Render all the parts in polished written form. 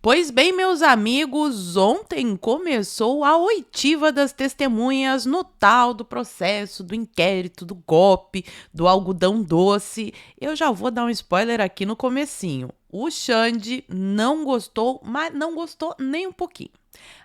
Pois bem, meus amigos, ontem começou a oitiva das testemunhas no tal do processo, do inquérito, do golpe, do algodão doce. Eu já vou dar um spoiler aqui no comecinho. O Xande não gostou, mas não gostou nem um pouquinho.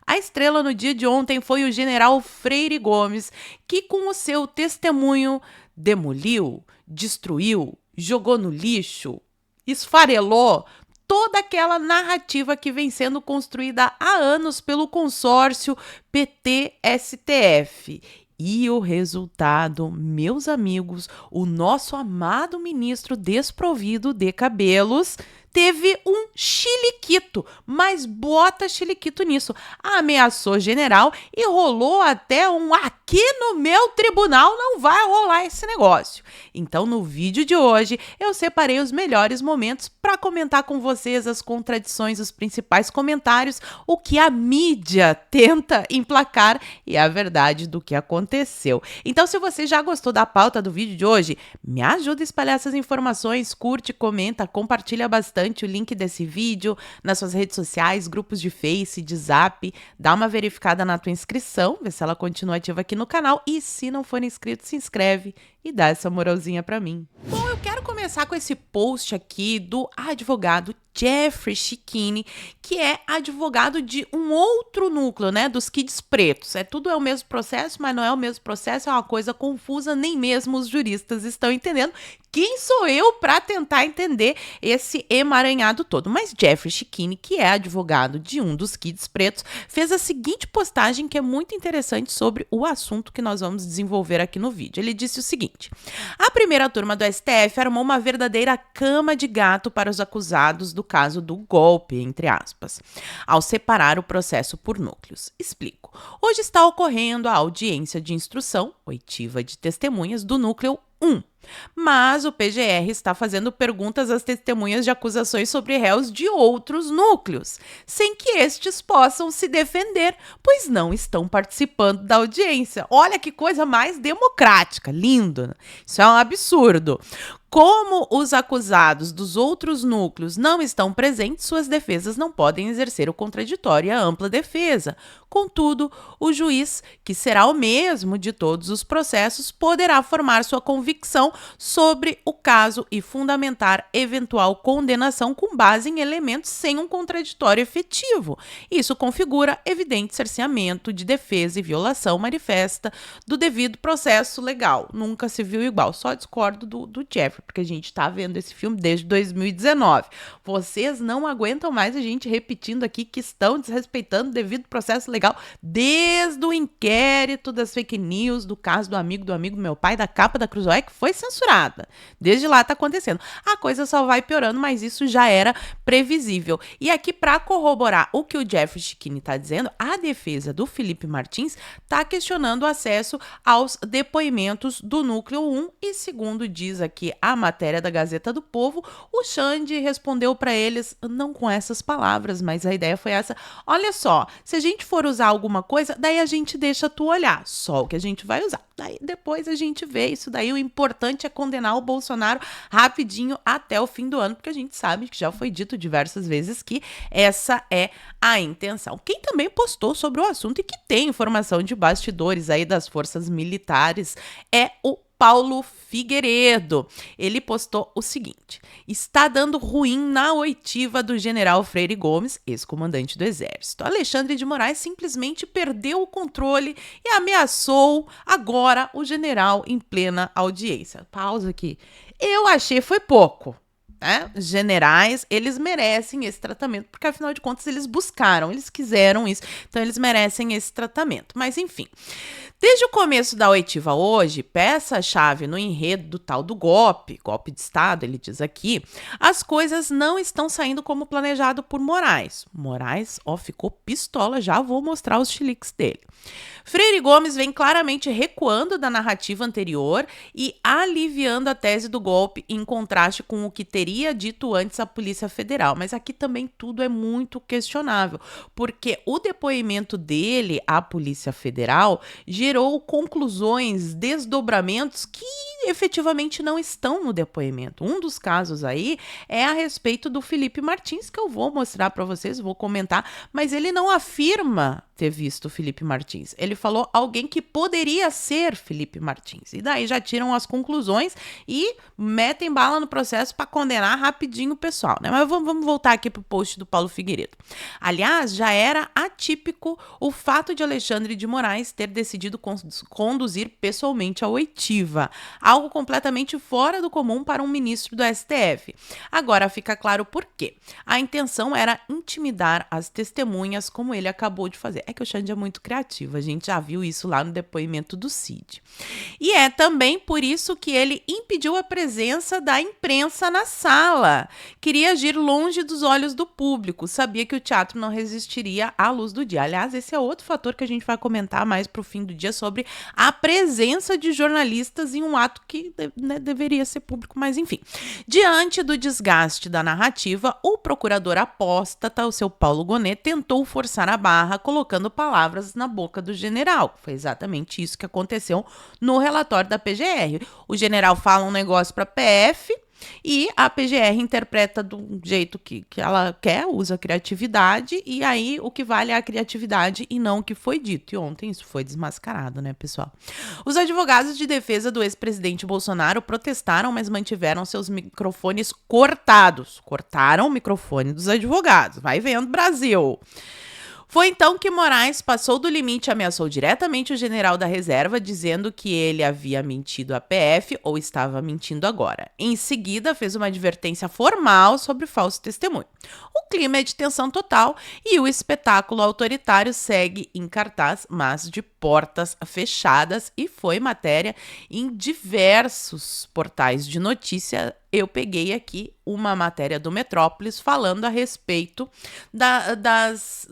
A estrela no dia de ontem foi o general Freire Gomes, que com o seu testemunho demoliu, destruiu, jogou no lixo, esfarelou toda aquela narrativa que vem sendo construída há anos pelo consórcio PT-STF. E o resultado, meus amigos, o nosso amado ministro desprovido de cabelos teve um chiliquito, mas bota chiliquito nisso. Ameaçou general e rolou até um aqui no meu tribunal não vai rolar esse negócio. Então, no vídeo de hoje, eu separei os melhores momentos para comentar com vocês as contradições, os principais comentários, o que a mídia tenta emplacar e a verdade do que aconteceu. Então, se você já gostou da pauta do vídeo de hoje, me ajuda a espalhar essas informações, curte, comenta, compartilha bastante o link desse vídeo nas suas redes sociais, grupos de Face, de Zap, dá uma verificada na tua inscrição, vê se ela continua ativa aqui no canal e se não for inscrito, se inscreve e dá essa moralzinha pra mim. Bom, eu quero começar com esse post aqui do advogado Jeffrey Chikini, que é advogado de um outro núcleo, né, dos Kids Pretos. Tudo é o mesmo processo, mas não é o mesmo processo, é uma coisa confusa, nem mesmo os juristas estão entendendo. Quem sou eu para tentar entender esse emaranhado todo? Mas Jeffrey Chikini, que é advogado de um dos Kids Pretos, fez a seguinte postagem que é muito interessante sobre o assunto que nós vamos desenvolver aqui no vídeo. Ele disse o seguinte: a primeira turma do STF armou uma verdadeira cama de gato para os acusados do caso do golpe, entre aspas, ao separar o processo por núcleos. Explico. Hoje está ocorrendo a audiência de instrução, oitiva de testemunhas, do núcleo 1. Mas o PGR está fazendo perguntas às testemunhas de acusações sobre réus de outros núcleos, sem que estes possam se defender, pois não estão participando da audiência. Olha que coisa mais democrática, lindo. Isso é um absurdo. Como os acusados dos outros núcleos não estão presentes, suas defesas não podem exercer o contraditório e a ampla defesa. Contudo, o juiz, que será o mesmo de todos os processos, poderá formar sua convicção sobre o caso e fundamentar eventual condenação com base em elementos sem um contraditório efetivo. Isso configura evidente cerceamento de defesa e violação manifesta do devido processo legal. Nunca se viu igual. Só discordo do Jeffrey, porque a gente tá vendo esse filme desde 2019. Vocês não aguentam mais a gente repetindo aqui que estão desrespeitando o devido processo legal desde o inquérito das fake news, do caso do amigo do meu pai, da capa da Cruzoé, que foi censurada. Desde lá tá acontecendo. A coisa só vai piorando, mas isso já era previsível. E aqui, para corroborar o que o Jeffrey Chikini tá dizendo, a defesa do Felipe Martins tá questionando o acesso aos depoimentos do núcleo 1 e, segundo diz aqui a matéria da Gazeta do Povo, o Xande respondeu para eles, não com essas palavras, mas a ideia foi essa: olha só, se a gente for usar alguma coisa, daí a gente deixa tu olhar, só o que a gente vai usar. Daí depois a gente vê isso daí, o importante é condenar o Bolsonaro rapidinho até o fim do ano, porque a gente sabe que já foi dito diversas vezes que essa é a intenção. Quem também postou sobre o assunto e que tem informação de bastidores aí das forças militares é o Paulo Figueiredo. Ele postou o seguinte: está dando ruim na oitiva do general Freire Gomes, ex-comandante do Exército. Alexandre de Moraes simplesmente perdeu o controle e ameaçou agora o general em plena audiência. Pausa aqui. Eu achei foi pouco. Os generais, eles merecem esse tratamento, porque afinal de contas eles buscaram, eles quiseram isso, então eles merecem esse tratamento. Mas enfim, desde o começo da oitiva hoje, peça-chave no enredo do tal do golpe de Estado, ele diz aqui, as coisas não estão saindo como planejado por Moraes. Moraes, ficou pistola, já vou mostrar os chiliques dele. Freire Gomes vem claramente recuando da narrativa anterior e aliviando a tese do golpe em contraste com o que teria teria dito antes à Polícia Federal. Mas aqui também tudo é muito questionável, porque o depoimento dele à Polícia Federal gerou conclusões, desdobramentos que efetivamente não estão no depoimento. Um dos casos aí é a respeito do Felipe Martins, que eu vou mostrar para vocês, vou comentar, mas ele não afirma ter visto o Felipe Martins. Ele falou alguém que poderia ser Felipe Martins. E daí já tiram as conclusões e metem bala no processo para condenar rapidinho o pessoal, né? Mas vamos voltar aqui pro post do Paulo Figueiredo. Aliás, já era atípico o fato de Alexandre de Moraes ter decidido conduzir pessoalmente a oitiva, algo completamente fora do comum para um ministro do STF. Agora fica claro por quê. A intenção era intimidar as testemunhas, como ele acabou de fazer. É que o Xande é muito criativo, a gente já viu isso lá no depoimento do Cid. E é também por isso que ele impediu a presença da imprensa na sala. Queria agir longe dos olhos do público, sabia que o teatro não resistiria à luz do dia. Aliás, esse é outro fator que a gente vai comentar mais pro fim do dia sobre a presença de jornalistas em um ato que deveria ser público, mas enfim. Diante do desgaste da narrativa, o procurador apóstata, o seu Paulo Gonet, tentou forçar a barra, colocando palavras na boca do general. Foi exatamente isso que aconteceu no relatório da PGR. O general fala um negócio para a PF e a PGR interpreta do jeito que ela quer, usa criatividade, e aí o que vale é a criatividade e não o que foi dito. E ontem isso foi desmascarado, né, pessoal? Os advogados de defesa do ex-presidente Bolsonaro protestaram, mas mantiveram seus microfones cortados. Cortaram o microfone dos advogados. Vai vendo, Brasil! Foi então que Moraes passou do limite e ameaçou diretamente o general da reserva, dizendo que ele havia mentido à PF ou estava mentindo agora. Em seguida, fez uma advertência formal sobre falso testemunho. O clima é de tensão total e o espetáculo autoritário segue em cartaz, mas de portas fechadas, e foi matéria em diversos portais de notícia. Eu peguei aqui uma matéria do Metrópolis falando a respeito das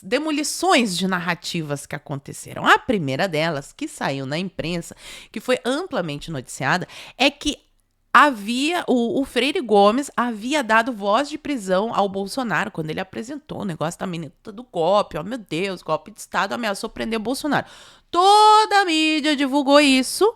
demolições de narrativas que aconteceram. A primeira delas, que saiu na imprensa, que foi amplamente noticiada, é que o Freire Gomes havia dado voz de prisão ao Bolsonaro quando ele apresentou o negócio da minuta do golpe. Oh, meu Deus, golpe de Estado, ameaçou prender o Bolsonaro. Toda a mídia divulgou isso,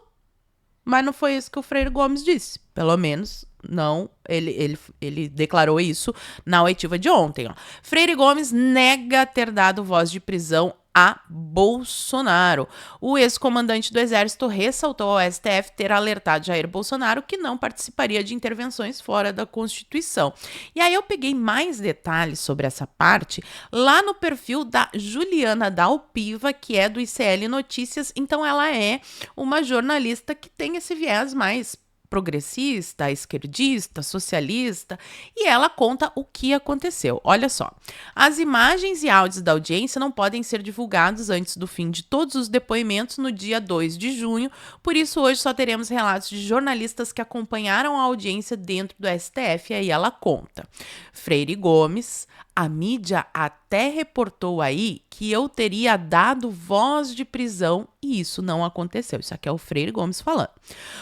mas não foi isso que o Freire Gomes disse. Pelo menos, não, ele declarou isso na oitiva de ontem. Ó. Freire Gomes nega ter dado voz de prisão a Bolsonaro. O ex-comandante do Exército ressaltou ao STF ter alertado Jair Bolsonaro que não participaria de intervenções fora da Constituição. E aí eu peguei mais detalhes sobre essa parte lá no perfil da Juliana Dalpiva, que é do ICL Notícias. Então ela é uma jornalista que tem esse viés mais progressista, esquerdista, socialista, e ela conta o que aconteceu. Olha só, as imagens e áudios da audiência não podem ser divulgados antes do fim de todos os depoimentos no dia 2 de junho, por isso hoje só teremos relatos de jornalistas que acompanharam a audiência dentro do STF, e aí ela conta. Freire Gomes, a mídia até reportou aí que eu teria dado voz de prisão e isso não aconteceu. Isso aqui é o Freire Gomes falando.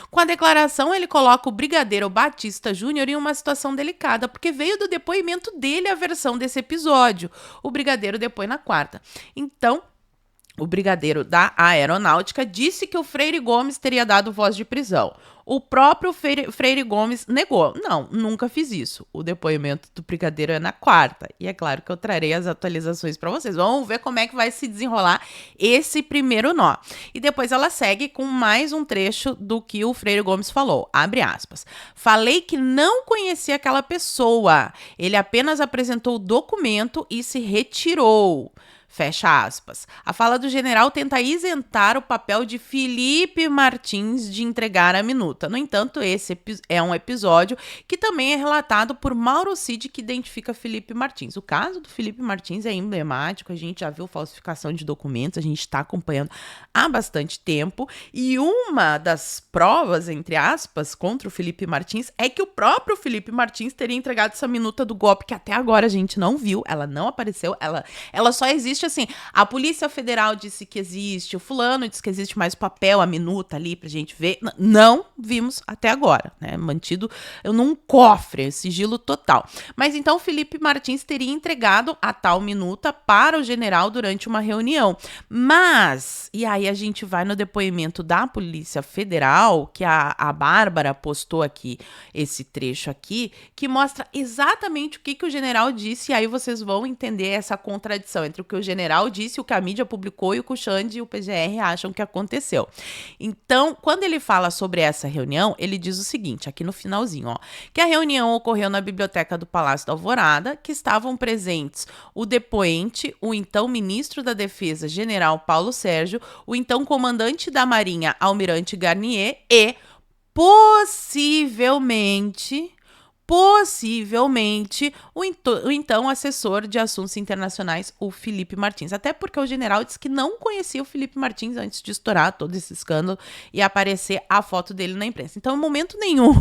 Com a declaração, ele coloca o brigadeiro Batista Júnior em uma situação delicada, porque veio do depoimento dele a versão desse episódio. O brigadeiro depõe na quarta. Então, o brigadeiro da Aeronáutica disse que o Freire Gomes teria dado voz de prisão. O próprio Freire Gomes negou. Não, nunca fiz isso. O depoimento do brigadeiro é na quarta. E é claro que eu trarei as atualizações para vocês. Vamos ver como é que vai se desenrolar esse primeiro nó. E depois ela segue com mais um trecho do que o Freire Gomes falou. Abre aspas. Falei que não conhecia aquela pessoa. Ele apenas apresentou o documento e se retirou. Fecha aspas. A fala do general tenta isentar o papel de Felipe Martins de entregar a minuta. No entanto, esse é um episódio que também é relatado por Mauro Cid, que identifica Felipe Martins. O caso do Felipe Martins é emblemático, a gente já viu falsificação de documentos, a gente está acompanhando há bastante tempo, e uma das provas, entre aspas, contra o Felipe Martins é que o próprio Felipe Martins teria entregado essa minuta do golpe, que até agora a gente não viu, ela não apareceu, ela só existe assim, a Polícia Federal disse que existe, o fulano disse que existe, mais o papel, a minuta ali pra gente ver, não vimos até agora, né? Mantido num cofre, sigilo total. Mas então Felipe Martins teria entregado a tal minuta para o general durante uma reunião. Mas, e aí a gente vai no depoimento da Polícia Federal, que a Bárbara postou aqui, esse trecho aqui, que mostra exatamente o que o general disse, e aí vocês vão entender essa contradição entre o que o general disse, o que a mídia publicou e o que o Xande e o PGR acham que aconteceu. Então, quando ele fala sobre essa reunião, ele diz o seguinte, aqui no finalzinho, ó, que a reunião ocorreu na biblioteca do Palácio da Alvorada, que estavam presentes o depoente, o então ministro da Defesa, general Paulo Sérgio, o então comandante da Marinha, almirante Garnier, e possivelmente o então assessor de assuntos internacionais, o Felipe Martins. Até porque o general disse que não conhecia o Felipe Martins antes de estourar todo esse escândalo e aparecer a foto dele na imprensa. Então, em momento nenhum,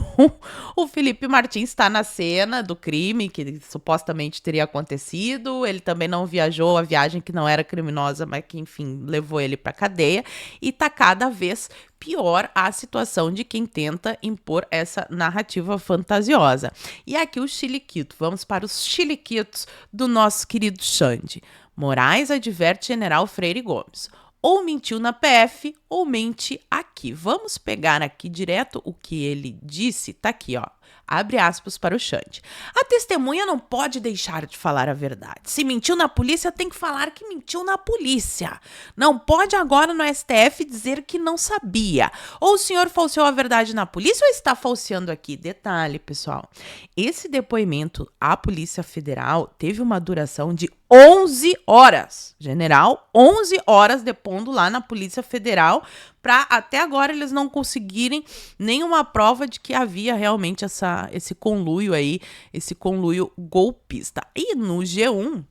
o Felipe Martins está na cena do crime que supostamente teria acontecido. Ele também não viajou, a viagem que não era criminosa, mas que, enfim, levou ele para cadeia. E está cada vez pior a situação de quem tenta impor essa narrativa fantasiosa. E aqui o chiliquito. Vamos para os chiliquitos do nosso querido Xande. Moraes adverte general Freire Gomes. Ou mentiu na PF, ou mente aqui. Vamos pegar aqui direto o que ele disse. Tá aqui, ó. Abre aspas para o Xande. A testemunha não pode deixar de falar a verdade. Se mentiu na polícia, tem que falar que mentiu na polícia. Não pode agora no STF dizer que não sabia. Ou o senhor falseou a verdade na polícia ou está falseando aqui? Detalhe, pessoal. Esse depoimento à Polícia Federal teve uma duração de 11 horas. General, 11 horas depondo lá na Polícia Federal, para até agora eles não conseguirem nenhuma prova de que havia realmente esse conluio aí, esse conluio golpista. E no G1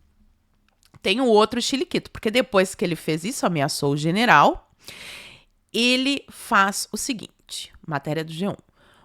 tem o outro chiliquito, porque depois que ele fez isso, ameaçou o general, ele faz o seguinte, matéria do G1.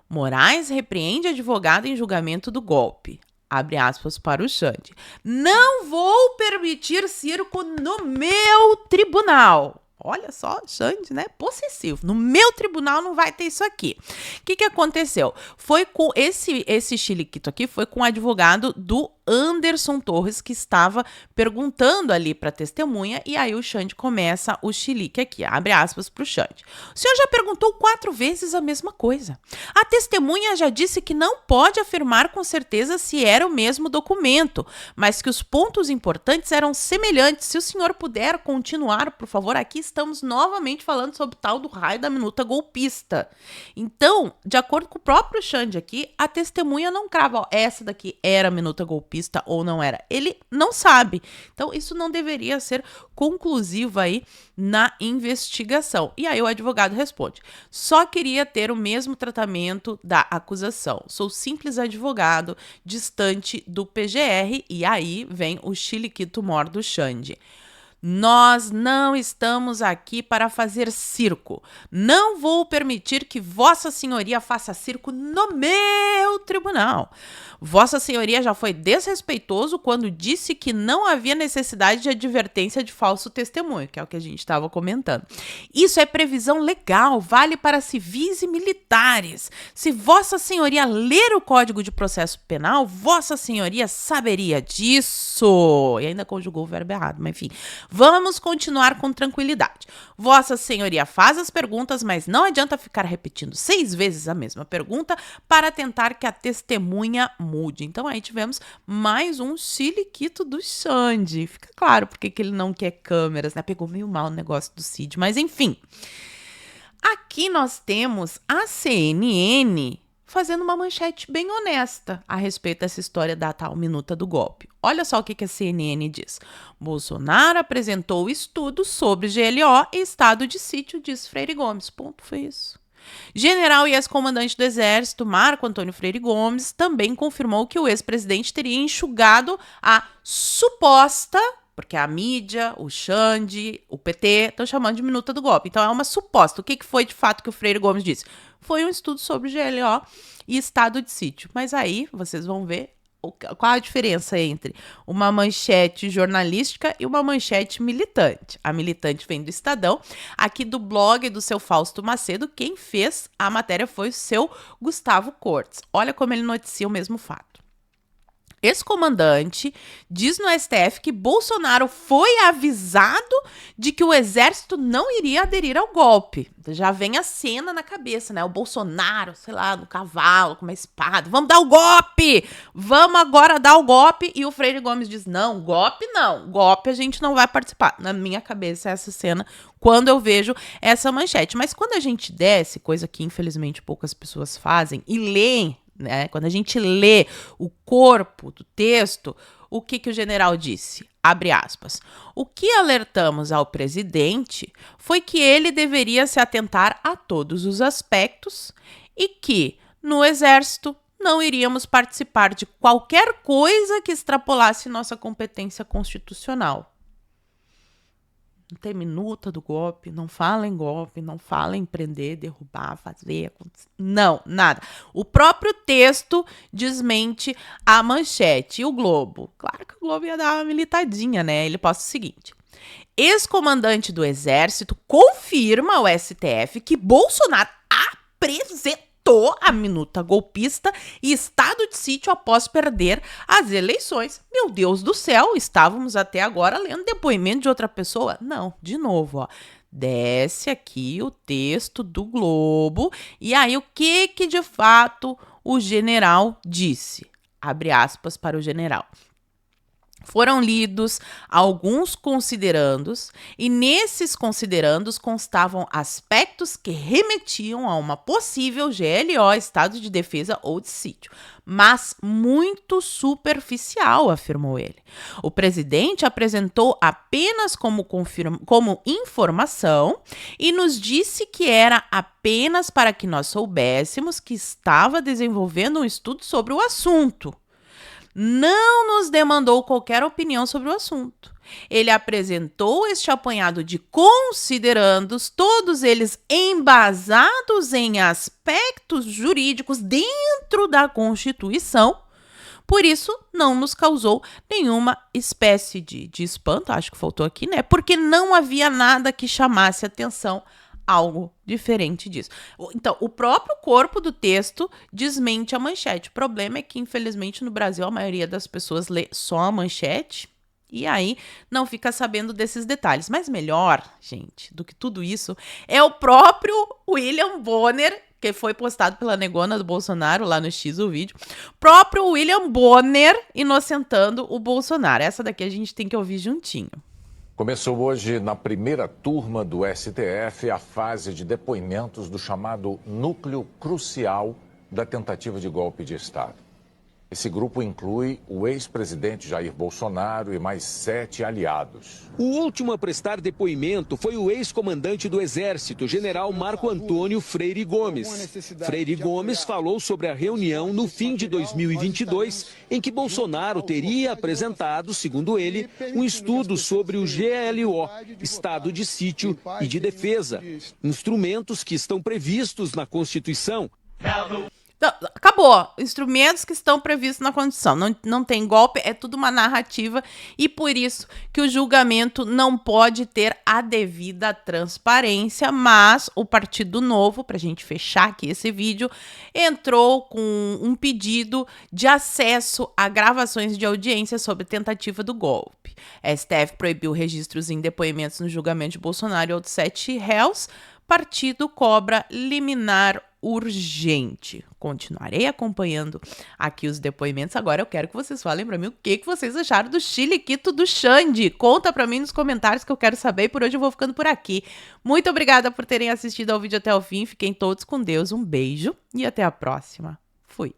Moraes repreende advogado em julgamento do golpe. Abre aspas para o Xande. Não vou permitir circo no meu tribunal. Olha só, Xande, né? Possessivo. No meu tribunal não vai ter isso aqui. O que aconteceu? Foi com esse chiliquito aqui, foi com o advogado do Anderson Torres, que estava perguntando ali para a testemunha, e aí o Xande começa o chilique aqui, abre aspas para o Xande. O senhor já perguntou 4 vezes a mesma coisa. A testemunha já disse que não pode afirmar com certeza se era o mesmo documento, mas que os pontos importantes eram semelhantes. Se o senhor puder continuar, por favor, aqui estamos novamente falando sobre o tal do raio da minuta golpista. Então, de acordo com o próprio Xande aqui, a testemunha não crava, ó, essa daqui era a minuta golpista ou não era. Ele não sabe. Então, isso não deveria ser conclusivo aí na investigação. E aí o advogado responde: só queria ter o mesmo tratamento da acusação. Sou simples advogado, distante do PGR. E aí vem o chiliquito mor do Xande. Nós não estamos aqui para fazer circo. Não vou permitir que Vossa Senhoria faça circo no meu tribunal. Vossa Senhoria já foi desrespeitoso quando disse que não havia necessidade de advertência de falso testemunho, que é o que a gente estava comentando. Isso é previsão legal, vale para civis e militares. Se Vossa Senhoria ler o Código de Processo Penal, Vossa Senhoria saberia disso. E ainda conjugou o verbo errado, mas enfim. Vamos continuar com tranquilidade. Vossa Senhoria faz as perguntas, mas não adianta ficar repetindo 6 vezes a mesma pergunta para tentar que a testemunha mude. Então aí tivemos mais um chiliquito do Xande. Fica claro porque que ele não quer câmeras, né? Pegou meio mal o negócio do Cid, mas enfim. Aqui nós temos a CNN fazendo uma manchete bem honesta a respeito dessa história da tal minuta do golpe. Olha só o que a CNN diz. Bolsonaro apresentou estudo sobre GLO e estado de sítio, diz Freire Gomes. Ponto, foi isso. General e ex-comandante do Exército, Marco Antônio Freire Gomes, também confirmou que o ex-presidente teria enxugado a suposta, porque a mídia, o Xande, o PT estão chamando de minuta do golpe. Então é uma suposta. O que foi de fato que o Freire Gomes disse? Foi um estudo sobre GLO e estado de sítio. Mas aí vocês vão ver Qual a diferença entre uma manchete jornalística e uma manchete militante? A militante vem do Estadão, aqui do blog do seu Fausto Macedo, quem fez a matéria foi o seu Gustavo Cortes. Olha como ele noticia o mesmo fato. Ex-comandante diz no STF que Bolsonaro foi avisado de que o exército não iria aderir ao golpe. Já vem a cena na cabeça, né? O Bolsonaro, sei lá, no cavalo, com uma espada. Vamos dar o golpe! Vamos agora dar o golpe. E o Freire Gomes diz, não, golpe não. Golpe a gente não vai participar. Na minha cabeça, essa cena, quando eu vejo essa manchete. Mas quando a gente desce, coisa que infelizmente poucas pessoas fazem, e leem, né? Quando a gente lê o corpo do texto, o que o general disse? Abre aspas. O que alertamos ao presidente foi que ele deveria se atentar a todos os aspectos e que, no Exército, não iríamos participar de qualquer coisa que extrapolasse nossa competência constitucional. Não tem minuta do golpe, não fala em golpe, não fala em prender, derrubar, fazer, não, nada. O próprio texto desmente a manchete. E o Globo? Claro que o Globo ia dar uma militadinha, né? Ele posta o seguinte. Ex-comandante do Exército confirma ao STF que Bolsonaro apresentou a minuta golpista e estado de sítio após perder as eleições. Meu Deus do céu, estávamos até agora lendo depoimento de outra pessoa? Não, de novo, ó. Desce aqui o texto do Globo e aí o que de fato o general disse? Abre aspas para o general. Foram lidos alguns considerandos e nesses considerandos constavam aspectos que remetiam a uma possível GLO, estado de defesa ou de sítio, mas muito superficial, afirmou ele. O presidente apresentou apenas como informação e nos disse que era apenas para que nós soubéssemos que estava desenvolvendo um estudo sobre o assunto. Não nos demandou qualquer opinião sobre o assunto. Ele apresentou este apanhado de considerandos, todos eles embasados em aspectos jurídicos dentro da Constituição. Por isso, não nos causou nenhuma espécie de espanto, acho que faltou aqui, né? Porque não havia nada que chamasse atenção, algo diferente disso. Então, o próprio corpo do texto desmente a manchete. O problema é que, infelizmente, no Brasil, a maioria das pessoas lê só a manchete e aí não fica sabendo desses detalhes. Mas melhor, gente, do que tudo isso, é o próprio William Bonner, que foi postado pela negona do Bolsonaro, lá no X o vídeo. Próprio William Bonner inocentando o Bolsonaro. Essa daqui a gente tem que ouvir juntinho. Começou hoje, na primeira turma do STF, a fase de depoimentos do chamado núcleo crucial da tentativa de golpe de Estado. Esse grupo inclui o ex-presidente Jair Bolsonaro e mais 7 aliados. O último a prestar depoimento foi o ex-comandante do Exército, general Marco Antônio Freire Gomes. Freire Gomes falou sobre a reunião no fim de 2022, em que Bolsonaro teria apresentado, segundo ele, um estudo sobre o GLO, Estado de Sítio e de Defesa, instrumentos que estão previstos na Constituição. Então, acabou. Instrumentos que estão previstos na Constituição. Não tem golpe, é tudo uma narrativa e por isso que o julgamento não pode ter a devida transparência, mas o Partido Novo, para a gente fechar aqui esse vídeo, entrou com um pedido de acesso a gravações de audiência sobre tentativa do golpe. A STF proibiu registros em depoimentos no julgamento de Bolsonaro e outros 7 réus. Partido cobra liminar urgente. Continuarei acompanhando aqui os depoimentos. Agora eu quero que vocês falem para mim o que vocês acharam do chiliquito do Xande. Conta para mim nos comentários que eu quero saber e por hoje eu vou ficando por aqui. Muito obrigada por terem assistido ao vídeo até o fim. Fiquem todos com Deus. Um beijo e até a próxima. Fui.